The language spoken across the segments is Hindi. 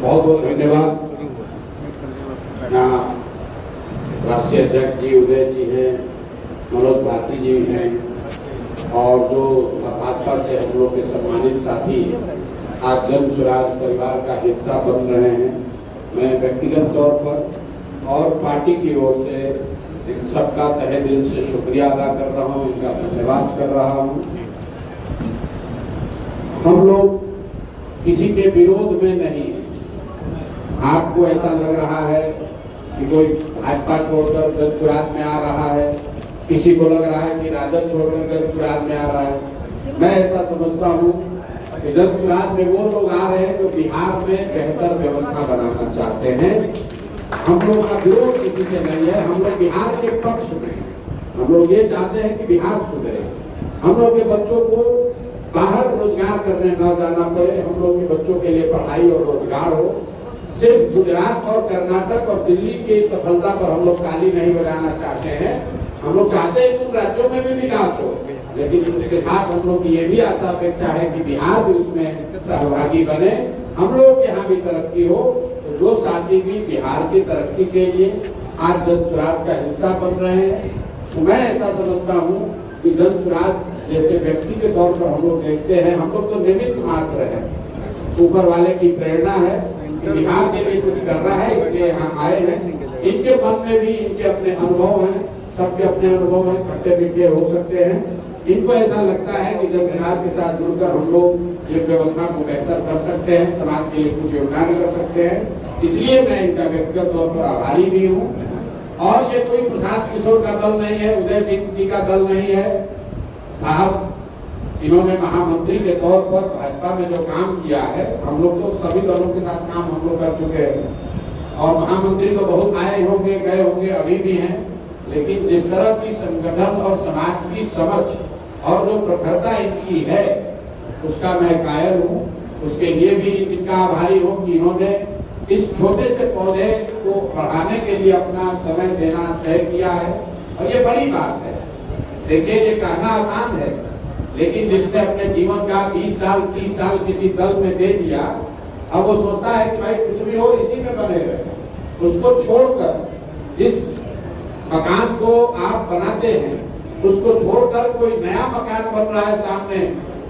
बहुत बहुत धन्यवाद। यहाँ राष्ट्रीय अध्यक्ष जी उदय जी हैं, मनोज भारती जी हैं और जो भाजपा से हम लोग के सम्मानित साथी आज जन स्वराज परिवार का हिस्सा बन रहे हैं। मैं व्यक्तिगत तौर पर और पार्टी की ओर से इन सबका तहे दिल से शुक्रिया अदा कर रहा हूँ, इनका धन्यवाद कर रहा हूँ। हम लोग किसी के विरोध में नहीं। आपको ऐसा लग रहा है कि कोई भाजपा छोड़कर जन स्वराज में आ रहा है, किसी को लग रहा है कि राजद छोड़कर जन स्वराज में आ रहा है। मैं ऐसा समझता हूँ कि जन स्वराज में वो लोग आ रहे हैं जो बिहार में बेहतर व्यवस्था बनाना चाहते हैं। हम लोग का विरोध किसी से नहीं है, हम लोग बिहार के पक्ष में हैं। हम लोग ये चाहते हैं कि बिहार सुधरे, हम लोग के बच्चों को बाहर रोजगार करने न जाना पड़े, हम लोग के बच्चों के लिए पढ़ाई और रोजगार हो। सिर्फ गुजरात और कर्नाटक और दिल्ली की सफलता पर हम लोग ताली नहीं बजाना चाहते हैं। हम लोग चाहते हैं कि उन राज्यों में भी विकास हो, लेकिन उसके साथ हम लोग की ये भी आशा अपेक्षा है कि बिहार भी उसमें सहभागी बने, हम लोग यहाँ भी तरक्की हो। तो जो साथी भी बिहार की तरक्की के लिए आज जन स्वराज का हिस्सा बन रहे हैं, तो मैं ऐसा समझता हूँ कि जन स्वराज जैसे व्यक्ति के तौर पर हम लोग देखते हैं, हम लोग तो निमित्त मात्र है। ऊपर वाले की प्रेरणा है कि बिहार के लिए कुछ कर रहा है, इसलिए यहाँ आए हैं। इनके मन में भी इनके अपने अनुभव हैं, सबके अपने अनुभव हैं, खट्टे मीठे हो सकते हैं। इनको ऐसा लगता है कि जन स्वराज के साथ जुड़कर हम लोग ये व्यवस्था को बेहतर कर सकते हैं, समाज के लिए कुछ योगदान कर सकते हैं। इसलिए मैं इनका व्यक्तिगत तौर पर आभारी भी हूँ। और ये कोई प्रशांत किशोर का दल नहीं है, उदय सिंह जी का दल नहीं है। साहब इन्होंने महामंत्री के तौर पर भाजपा में जो काम किया है, हम लोग तो सभी दलों के साथ काम हम लोग कर चुके हैं और महामंत्री तो बहुत आए होंगे, गए होंगे, अभी भी हैं। लेकिन जिस तरह की संगठन और समाज की समझ और जो प्रखरता इनकी है, उसका मैं कायल हूँ। उसके लिए भी इनका आभारी हूँ कि इन्होंने इस छोटे से पौधे को बढ़ाने के लिए अपना समय देना तय किया है और ये बड़ी बात है। देखिए, ये कहना आसान है, लेकिन जिसने अपने जीवन का 20 साल 30 साल किसी दल में दे दिया, अब वो सोचता है कि भाई कुछ भी हो इसी में बने रहे। उसको छोड़कर जिस मकान को आप बनाते हैं, उसको छोड़कर कोई नया मकान बन रहा है सामने,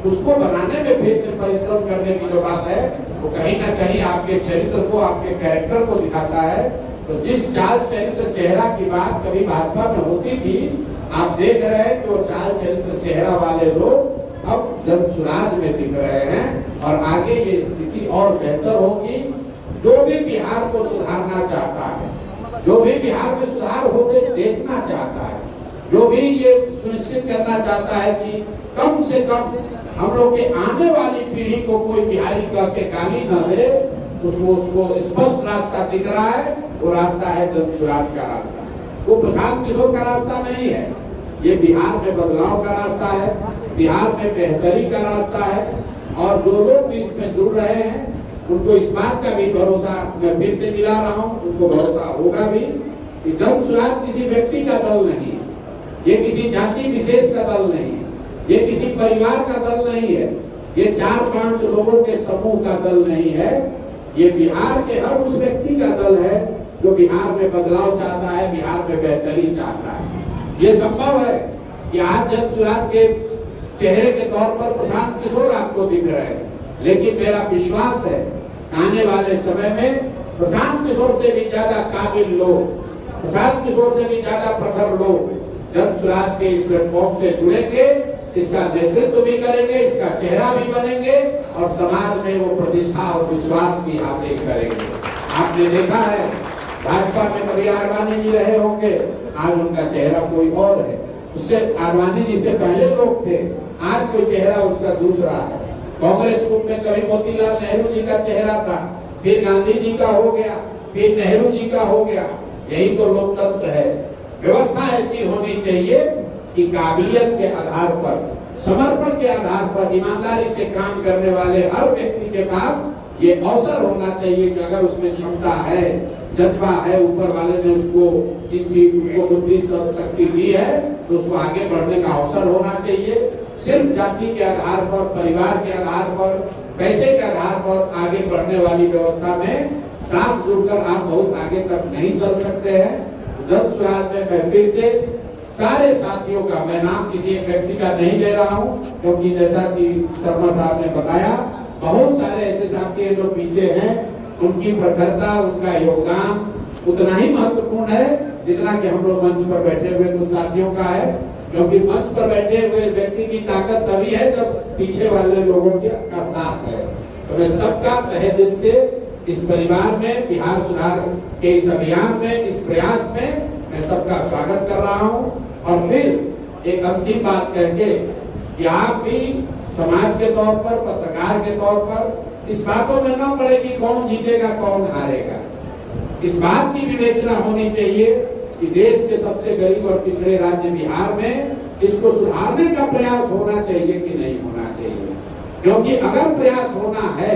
उसको बनाने में फिर से परिश्रम करने की जो बात है, वो कहीं ना कहीं आपके चरित्र को, आपके कैरेक्टर को दिखाता है। तो जिस चाल चरित्र चेहरा की बात कभी भाजपा में होती थी, आप देख रहे हैं कि वो चाल चरित्र चेहरा वाले लोग अब जन स्वराज में दिख रहे हैं और आगे ये स्थिति और बेहतर होगी। जो भी बिहार को सुधारना चाहता है, जो भी बिहार में सुधार होते देखना चाहता है, जो भी ये सुनिश्चित करना चाहता है कि कम से कम हम लोग के आने वाली पीढ़ी को कोई बिहारी कह के गाली न दे, उसको स्पष्ट रास्ता दिख रहा है। वो रास्ता है जन स्वराज का रास्ता, वो प्रशांत किशोर का रास्ता नहीं है। ये बिहार में बदलाव का रास्ता है, बिहार में बेहतरी का रास्ता है। और जो लोग भी इसमें जुड़ रहे हैं, उनको इस बात का भी भरोसा मैं फिर से दिला रहा हूँ, उनको भरोसा होगा भी कि जन स्वराज किसी व्यक्ति का दल नहीं है, ये किसी जाति विशेष का दल नहीं है, ये किसी परिवार का दल नहीं है, ये 4-5 लोगों के समूह का दल नहीं है। ये बिहार के हर उस व्यक्ति का दल है जो बिहार में बदलाव चाहता है, बिहार में बेहतरी चाहता है। ये संभव है कि आज जन स्वराज के चेहरे के तौर पर प्रशांत किशोर आपको दिख रहे हैं, लेकिन मेरा विश्वास है आने वाले समय में प्रशांत किशोर से भी ज्यादा काबिल लोग, प्रशांत किशोर से भी ज्यादा प्रखर लोग जन स्वराज के इस प्लेटफॉर्म से जुड़ेंगे, इसका नेतृत्व भी करेंगे, इसका चेहरा भी बनेंगे और समाज में वो प्रतिष्ठा और विश्वास भी हासिल करेंगे। आपने देखा है भाजपा में कभी आडवाणी जी रहे होंगे, आज उनका चेहरा कोई और है। उससे आडवाणी जी से पहले लोग थे, आज कोई चेहरा उसका दूसरा है। कांग्रेस में कभी मोतीलाल नेहरू जी का चेहरा था, फिर गांधी जी का हो गया, फिर नेहरू जी का हो गया। यही तो लोकतंत्र है। व्यवस्था ऐसी होनी चाहिए कि काबिलियत के आधार पर, समर्पण के आधार पर, ईमानदारी से काम करने वाले हर व्यक्ति के पास ये अवसर होना चाहिए कि अगर उसमें क्षमता है, जज्बा है, ऊपर वाले ने उसको बुद्धि शक्ति दी है, तो उसको आगे बढ़ने का अवसर होना चाहिए। सिर्फ जाति के आधार पर, परिवार के आधार पर पैसे के आधार पर आगे बढ़ने वाली व्यवस्था में साथ जुड़कर आप बहुत आगे तक नहीं चल सकते हैं। जन सुराज में मैं फिर से सारे साथियों का, मैं नाम किसी एक व्यक्ति का नहीं ले रहा हूं, क्योंकि जैसा कि शर्मा साहब ने बताया, बहुत सारे ऐसे साथी हैं जो पीछे हैं, उनकी प्रखरता, उनका योगदान उतना ही महत्वपूर्ण है जितना कि हम लोग मंच पर बैठे हुए कुछ साथियों का है। क्योंकि मंच पर बैठे हुए व्यक्ति की ताकत तभी है जब पीछे वाले लोगों का साथ है। तो मैं सबका तहे दिल से इस परिवार में, बिहार सुधार के इस अभियान में, इस प्रयास में मैं सबका स्वागत कर रहा हूं। और फिर एक अंतिम बात करके कि आप भी समाज के तौर पर, पत्रकार के तौर पर इस बातों में न पड़े कि कौन जीतेगा कौन हारेगा। इस बात की विवेचना होनी चाहिए कि देश के सबसे गरीब और पिछड़े राज्य बिहार में इसको सुधारने का प्रयास होना चाहिए कि नहीं होना चाहिए। क्योंकि अगर प्रयास होना है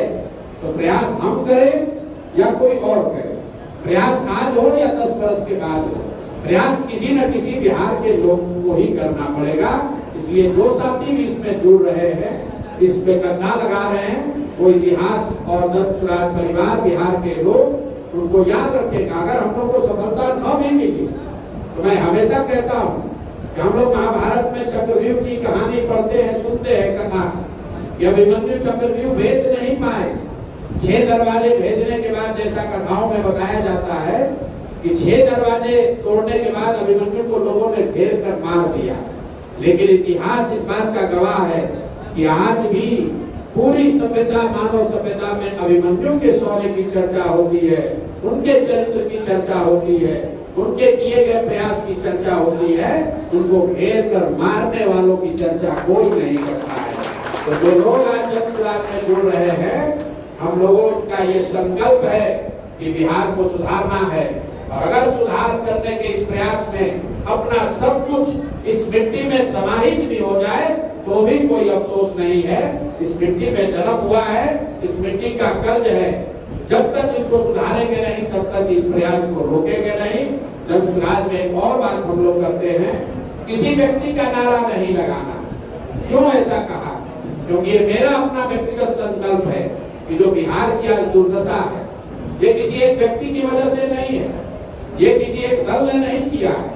तो प्रयास हम करें या कोई और करे, प्रयास आज हो या 10 वर्ष के बाद हो, प्रयास किसी न किसी बिहार के लोगों को ही करना पड़ेगा। इसलिए जो साथी भी इसमें जुड़ रहे हैं, इस पे कंधा लगा रहे हैं, वो इतिहास और जन सुराज परिवार, बिहार के लोग उनको याद रखेगा। अगर हम लोग को सफलता न भी मिली तो मैं हमेशा कहता हूँ कि हम लोग महाभारत में चक्रव्यूह की कहानी पढ़ते हैं, सुनते हैं कथा कि अभिमन्यु चक्रव्यूह भेद नहीं पाए। 6 दरवाजे भेजने के बाद, जैसा कथाओं में बताया जाता है कि 6 दरवाजे तोड़ने के बाद अभिमन्यु को लोगों ने घेर कर मार दिया। लेकिन इतिहास इस बात का गवाह है कि आज भी पूरी सभ्यता, मानव सभ्यता में अभिमन्यु के शौर्य की चर्चा होती है, उनके चरित्र की चर्चा होती है, उनके किए गए प्रयास की चर्चा होती है, उनको घेर कर मारने वालों की चर्चा कोई नहीं करता है। तो जो लोग आज जन सुराज में जुड़ रहे हैं, हम लोगों का ये संकल्प है कि बिहार को सुधारना है। और अगर सुधार करने के इस प्रयास में अपना सब कुछ इस मिट्टी में समाहित भी हो जाए तो भी कोई अफसोस नहीं है। इस मिट्टी में जन्म हुआ है, इस मिट्टी का कर्ज है। जब तक इसको सुधारेंगे नहीं तब तक इस प्रयास को रोकेंगे नहीं। जन सुराज में एक और बात हम लोग करते हैं, किसी व्यक्ति का नारा नहीं लगाना। क्यों ऐसा कहा? क्योंकि ये मेरा अपना व्यक्तिगत संकल्प है कि जो बिहार की आज दुर्दशा है, ये किसी एक व्यक्ति की वजह से नहीं है, ये किसी एक दल ने नहीं किया है,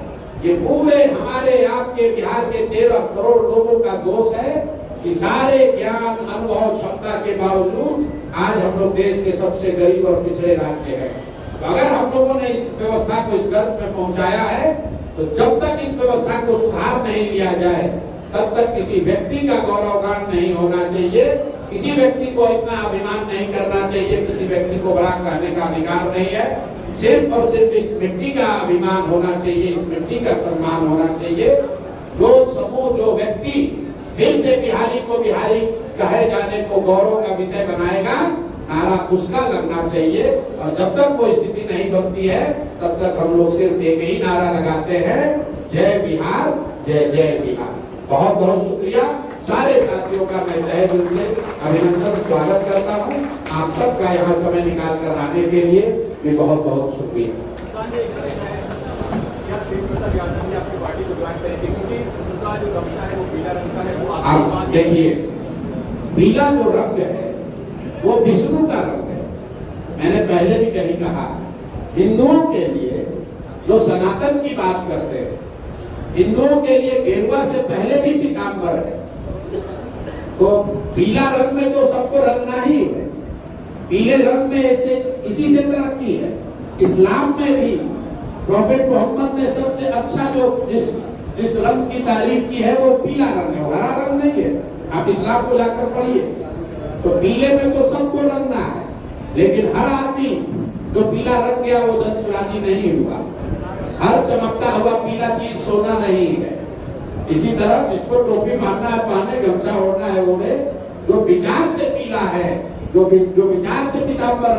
ये पूरे हमारे आपके बिहार के 13 करोड़ लोगों का दोष है कि सारे ज्ञान, अनुभव, क्षमता के बावजूद आज हम लोग देश के सबसे गरीब और पिछड़े राज्य हैं। तो अगर हम लोगों ने इस व्यवस्था को इस गर्त में पहुंचाया है, तो जब तक इस व्यवस्था को सुधार नहीं लिया जाए तब तक किसी व्यक्ति का गौरवगान नहीं होना चाहिए, किसी व्यक्ति को इतना अभिमान नहीं करना चाहिए, किसी व्यक्ति को बड़ा कहने का अधिकार नहीं है। सिर्फ और सिर्फ इस मिट्टी का अभिमान होना चाहिए, इस मिट्टी का सम्मान होना चाहिए। जो समूह, जो व्यक्ति फिर से बिहारी को बिहारी कहे जाने को गौरव का विषय बनाएगा, नारा उसका लगना चाहिए। और जब तक वो स्थिति नहीं बनती है तब तक हम लोग सिर्फ एक ही नारा लगाते हैं, जय बिहार, जय जय बिहार। बहुत बहुत शुक्रिया सारे साथियों का, मैं तहे दिल से अभिनंदन, स्वागत करता हूँ। आप सबका यहाँ समय निकाल कर आने के लिए भी बहुत बहुत शुक्रिया। आप देखिए, पीला जो रंग है वो विष्णु का रंग है। मैंने पहले भी कहीं कहा, हिंदुओं के लिए जो सनातन की बात करते हैं, हिंदुओं के लिए गेरुआ से पहले भी पीताम्बर है। तो पीला रंग में तो सबको रंगना ही है। पीले रंग में इसी से तरक्की है। इस्लाम में भी प्रॉफेट मोहम्मद ने सबसे अच्छा जो जिस रंग की तारीफ की है वो पीला रंग है, हरा रंग नहीं है। आप इस्लाम को जाकर पढ़िए तो पीले में तो सबको रंगना है, लेकिन हर आदमी जो पीला रंग गया वो जनसुराजी नहीं हुआ। हर चमकता हुआ पीला चीज सोना नहीं है। इसी तरह जिसको टोपी मारना है पहने, गमछा ओढ़ना है ओढ़े, जो विचार से पीला है, जो विचार से पीताम्बर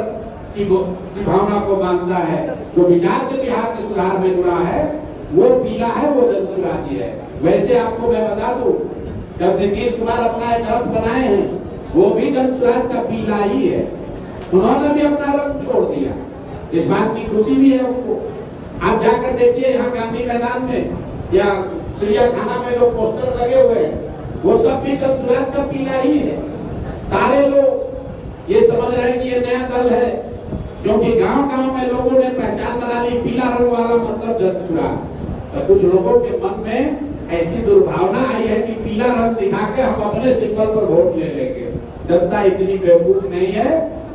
की भावना को मानता है, जो विचार से बिहार के सुधार में जुड़ा है, वो पीला है, वो जनसुराजी है। वैसे आपको मैं बता दूं, जब नीतीश कुमार अपना एक रथ बनाए हैं, वो भी जनसुराज का पीला ही है। उन्होंने भी अपना रंग छोड़ दिया, इस बात की खुशी भी है उनको। आप जाकर देखिए यहाँ गांधी मैदान में या चिड़ियाखाना में जो पोस्टर लगे हुए हैं, वो सब भी जनसुराज का पीला ही है। सारे लोग ये समझ रहे हैं कि ये नया दल है, क्योंकि गांव-गांव में लोगों ने पहचान बना ली, पीला रंग वाला मतलब जनसुराज। तो कुछ लोगों के मन में ऐसी दुर्भावना आई है कि पीला रंग दिखा के हम अपने सिंबल पर वोट ले लेंगे। जनता इतनी बेवकूफ नहीं है,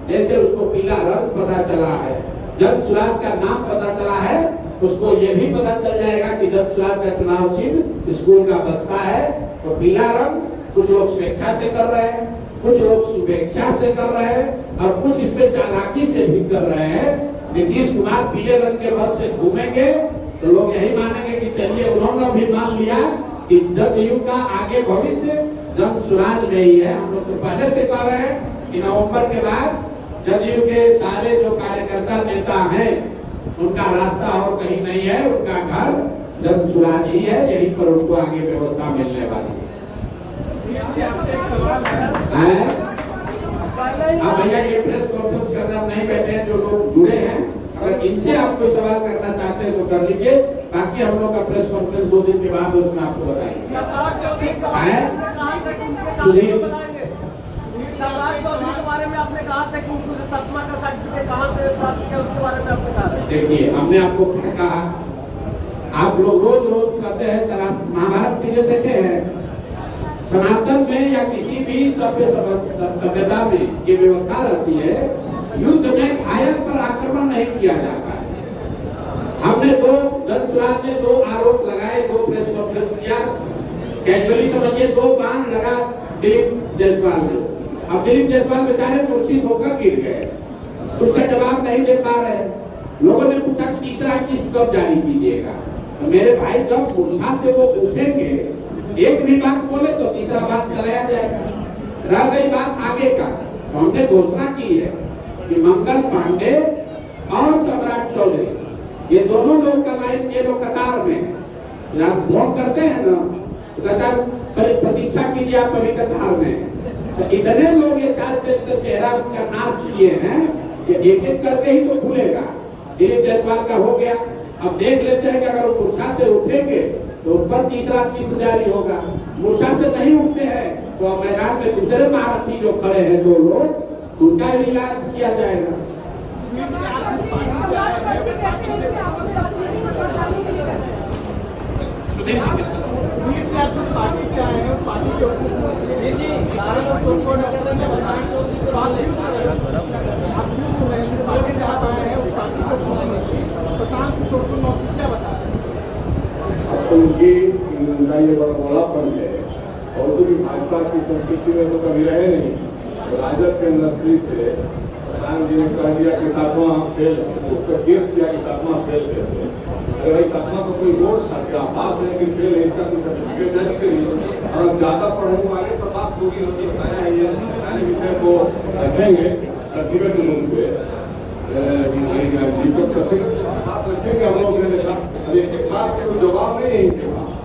जैसे उसको पीला रंग पता चला है, जनसुराज का नाम पता चला है, उसको ये भी पता चल जाएगा कि जनसुराज का चुनाव चिन्ह स्कूल का बस्ता है। तो पीला रंग कुछ लोग स्वेच्छा से कर रहे हैं, कुछ लोग शुभेच्छा से कर रहे हैं, और कुछ इस पे चालाकी से भी कर रहे हैं। नीतीश कुमार पीले रंग के बस से घूमेंगे तो लोग यही मानेंगे कि चलिए उन्होंने भी मान लिया कि जदयू का आगे भविष्य जनसुराज में ही है। हम लोग तो पहले से कह रहे हैं कि नवंबर के बाद जदयू के सारे जो कार्यकर्ता नेता हैं उनका रास्ता और कहीं नहीं है, उनका घर जनसुराज ही है, यहीं पर उनको आगे व्यवस्था मिलने वाली है। अब भैया ये प्रेस कॉन्फ्रेंस करना नहीं बैठे हैं, जो लोग जुड़े हैं, अगर इनसे आप कोई सवाल करना चाहते हैं तो कर लीजिए, बाकी हम लोग का प्रेस कॉन्फ्रेंस 2 दिन के बाद उसमें आपको बताएंगे। सुधीर बारे में आपने कहा था कि उनको सतमा का सर्टिफिकेट कहां से प्राप्त किया, उसके बारे में आपने कहा। देखिए हमने आपको क्या कहा, आप लोग रोज कहते हैं महाभारत सीरियल देखे हैं, सनातन में या किसी भी सभ्यता में ये व्यवस्था रहती है, युद्ध में घायल पर आक्रमण नहीं किया जाता है। हमने जनसुराज ने 2 आरोप लगाए, 2 प्रेस कॉन्फ्रेंस किया, कैजुअली समझिए 2 बाण लगा दिलीप जायसवाल ने। अब दिलीप जायसवाल बेचारे मूर्छित होकर गिर गए, उसका जवाब नहीं दे पा रहे। लोगों ने पूछा तीसरा किस्त कब जारी कीजिएगा, तो मेरे भाई जब मूर्छा से वो उठेंगे, एक भी बात बोले तो तीसरा बात चलाया जाएगा। रह गई बात आगे का, तो हमने घोषणा की है कि मंगल पांडे और सम्राट चौधरी ये दोनों लोग का लाइन, ये लोग कतार में जब वोट करते हैं ना, तो कतार प्रतीक्षा कीजिए आप कभी कतार में। तो इतने लोग ये चाल चरित्र चेहरा का नाश किए हैं कि एक एक करके ही तो खुलेगा। दिलीप जायसवाल का हो गया, अब देख लेते हैं कि अगर वो मूर्छा से उठेंगे तो उन पर तीसरा किस्त जारी होगा। मूर्छा से नहीं उठते हैं तो मैदान में दूसरे महारथी जो खड़े हैं 2 लोग, उनका इलाज किया जाएगा। उनकी ये बड़ापन है, और तो भी भाजपा की संस्कृति में तो कभी रहे नहीं। राजद के नर्सरी से प्रधान जी ने कह दिया कि 7वां फेल, उसका केस किया कि 7वां फेल कैसे। अगर भाई 7वां को कोई वोट था क्या पास है कि फेल है, इसका कोई सर्टिफिकेट जारी करिए। और ज्यादा पढ़ने वाले सब बात होगी, हमने बताया है ये सारे विषय को रखेंगे व्यक्तिगत रूप से, बात रखेंगे हम लोग। एक बात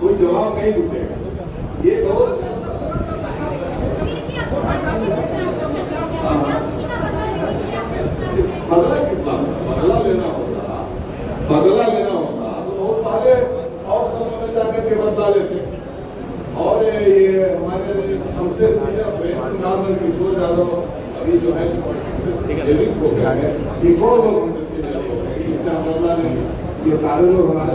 कोई जवाब नहीं जुटेगा। ये तो बदला किस बात, बदला लेना होता तो बहुत पहले और दोनों में जाकर के बदला लेते। और ये हमारे हमसे सीनियर किशोर यादव अभी जो है हो गया है, ये कौन लोग इससे हम बदला लेंगे। ये सारे लोग हमारे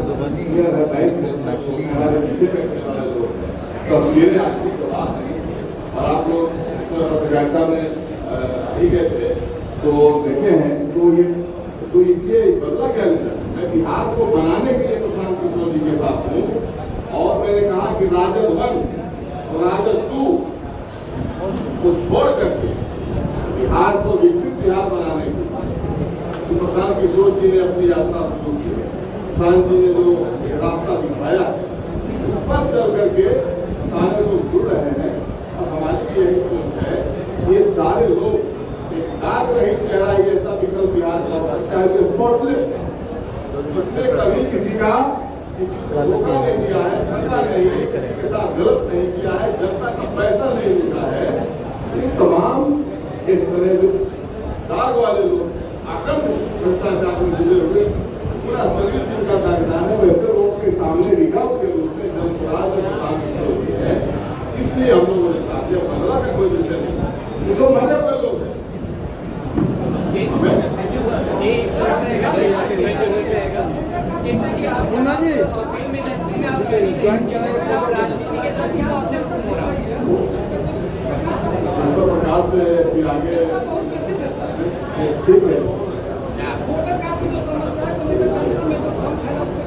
तस्वीरें आज की तो बात नहीं, और आप लोग पत्रकारिता में ही गए थे तो देखे हैं। तो ये बदला क्या लेना, मैं बिहार को बनाने के लिए प्रशांत किशोर जी के साथ हूँ, और मैंने कहा कि राजद 1 और राजद 2 को छोड़ करके बिहार को विकसित बिहार बनाने के लिए प्रशांत किशोर जी ने अपनी यात्रा शुरू की। प्रशांत जी ने जो रास्ता दिखाया उस पर चल करके सारे लोग जुड़ रहे हैं। और हमारी यही सोच है, ये सारे लोग एक दाग रहित चेहरा ऐसा विकल्प बिहार का सकता है जो स्पॉटलेस है, उसने कभी किसी का धोखा नहीं दिया है, धंधा नहीं, किसी के साथ गलत नहीं किया है, जनता का पैसा नहीं लिखा है। इन तमाम इस तरह जो दाग वाले लोग आक्रमण भ्रष्टाचार में जुड़े हुए पूरा शरीर जिनका दागदार है, वैसे लोगों के सामने विकल्प के रूप में जनसुराज होती है। इसलिए हम लोगों ने कहा बदला का कोई विषय नहीं, इसको मजा कर लोग ज्वाइन कराया प्रकाश से फिर आगे ठीक है।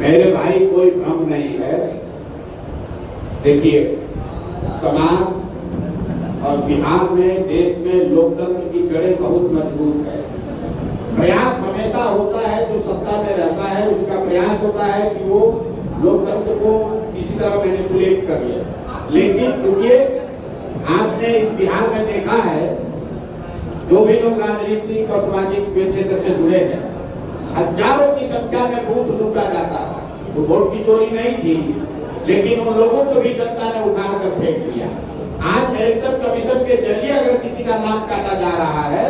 मेरे भाई कोई भ्रम नहीं है। देखिए, समाज और बिहार में, देश में लोकतंत्र की जड़ें बहुत मजबूत है। प्रयास हमेशा होता है, जो सत्ता में रहता है उसका प्रयास होता है कि वो लोकतंत्र को किसी तरह मैनिपुलेट कर ले। लेकिन क्योंकि आपने इस बिहार में देखा है, जो भी लोग राजनीतिक और सामाजिक क्षेत्र से जुड़े हैं, हजारों की संख्या में बूथ लूटा जाता था। तो वोट की चोरी नहीं थी, लेकिन उन लोगों को भी जनता ने उठाकर कर फेंक दिया। आज इलेक्शन कमीशन के जरिए अगर किसी का नाम काटा जा रहा है,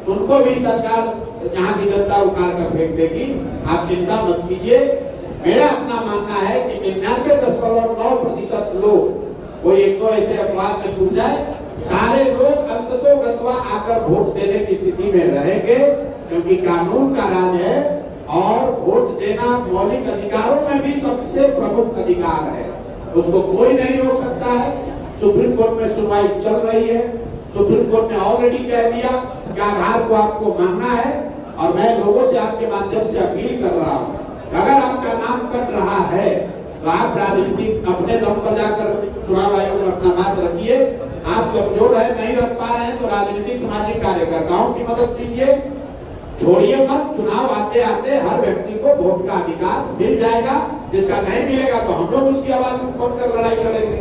उनको भी सरकार यहाँ की जनता उखाड़ कर फेंक देगी। आप चिंता मत कीजिए। मेरा अपना मानना है कि 99.9% लोग, कोई एक तो ऐसे अपवाद में छूट जाए, सारे लोग अंततोगत्वा आकर वोट देने की स्थिति में रहेंगे, क्योंकि कानून का राज है और वोट देना मौलिक अधिकारों में भी सबसे प्रमुख अधिकार है। उसको कोई नहीं रोक सकता है। सुप्रीम कोर्ट में सुनवाई चल रही है। सुप्रीम कोर्ट ने ऑलरेडी कह दिया कि आधार को आपको मानना है। और मैं लोगों से आपके माध्यम से अपील कर रहा हूँ, अगर आपका नाम कट रहा है तो आप राजनीतिक अपने दम पर जाकर चुनाव आयोग में अपना बात रखिए। आप कमजोर है, नहीं रख पा रहे हैं, तो राजनीतिक सामाजिक कार्यकर्ताओं की मदद कीजिए। छोड़िए मत, चुनाव आते आते हर व्यक्ति को वोट का अधिकार मिल जाएगा। जिसका नहीं मिलेगा तो हम लोग उसकी आवाज उठकर लड़ाई लड़ेंगे।